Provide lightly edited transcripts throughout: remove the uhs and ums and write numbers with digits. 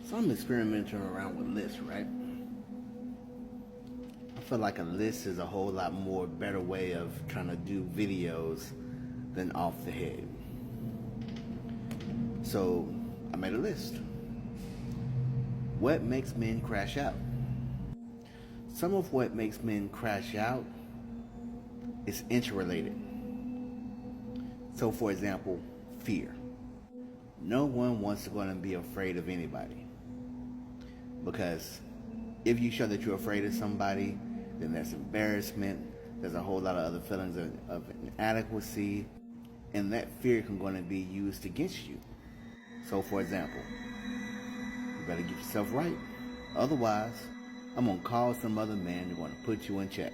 So I'm experimenting around with lists, right? I feel like a list is a whole lot more better way of trying to do videos than off the head. So I made a list. What makes men crash out? Some of what makes men crash out is interrelated. So for example, fear. No one wants to go and be afraid of anybody. Because if you show that you're afraid of somebody, then there's embarrassment, there's a whole lot of other feelings of inadequacy, and that fear can going to be used against you. So for example, you better get yourself right. Otherwise, I'm going to call some other man who's going to put you in check.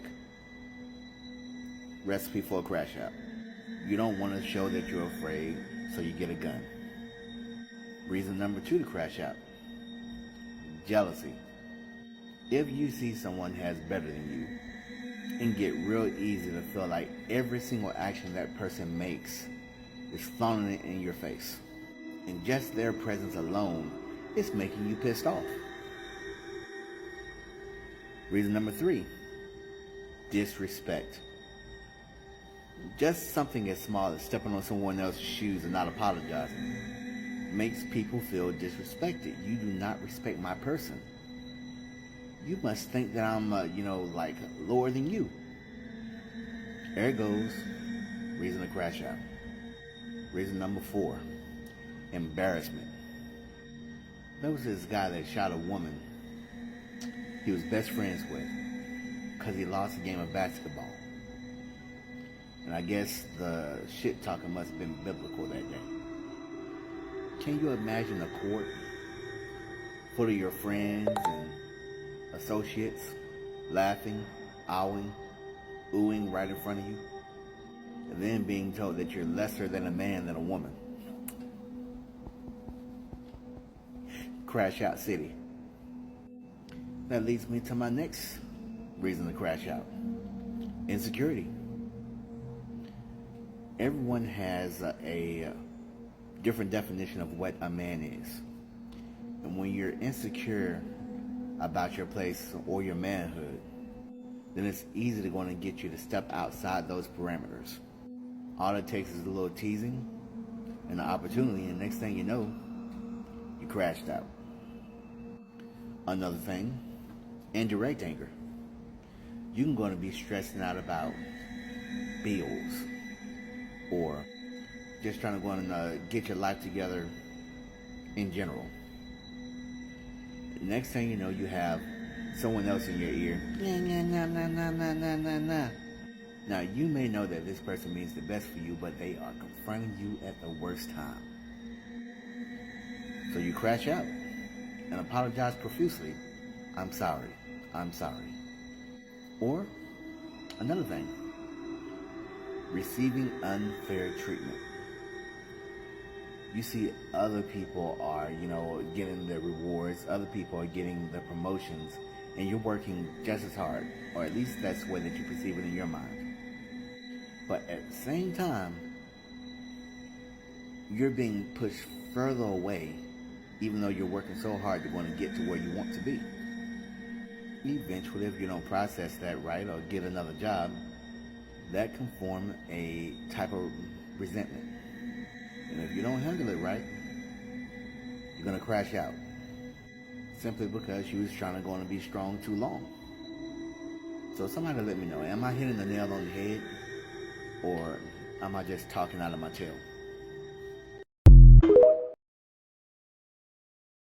Recipe for a crash out. You don't want to show that you're afraid, so you get a gun. Reason number 2 to crash out. Jealousy. If you see someone has better than you, and get real easy to feel like every single action that person makes is flaunting it in your face. And just their presence alone is making you pissed off. Reason number 3, disrespect. Just something as small as stepping on someone else's shoes and not apologizing makes people feel disrespected. You do not respect my person. You must think that I'm, like lower than you. There it goes. Reason to crash out. Reason number 4, embarrassment. There was this guy that shot a woman he was best friends with because he lost a game of basketball. And I guess the shit talking must have been biblical that day. Can you imagine a court full of your friends and associates laughing, owing, oohing right in front of you, and then being told that you're lesser than a man than a woman? Crash out city. That leads me to my next reason to crash out. Insecurity. Everyone has a different definition of what a man is. And when you're insecure about your place or your manhood, then it's easy to go and get you to step outside those parameters. All it takes is a little teasing and an opportunity, and next thing you know, you crashed out. Another thing, indirect anger. You can go and be stressing out about bills or just trying to go and get your life together in general. Next thing you know, you have someone else in your ear. Nah. Now, you may know that this person means the best for you, but they are confronting you at the worst time. So you crash out and apologize profusely. I'm sorry. Or, another thing, receiving unfair treatment. You see other people are, getting the rewards, other people are getting the promotions, and you're working just as hard, or at least that's the way that you perceive it in your mind. But at the same time, you're being pushed further away, even though you're working so hard to want to get to where you want to be. Eventually, if you don't process that right or get another job, that can form a type of resentment. And if you don't handle it right, you're going to crash out. Simply because you was trying to go and be strong too long. So somebody let me know, am I hitting the nail on the head? Or am I just talking out of my tail?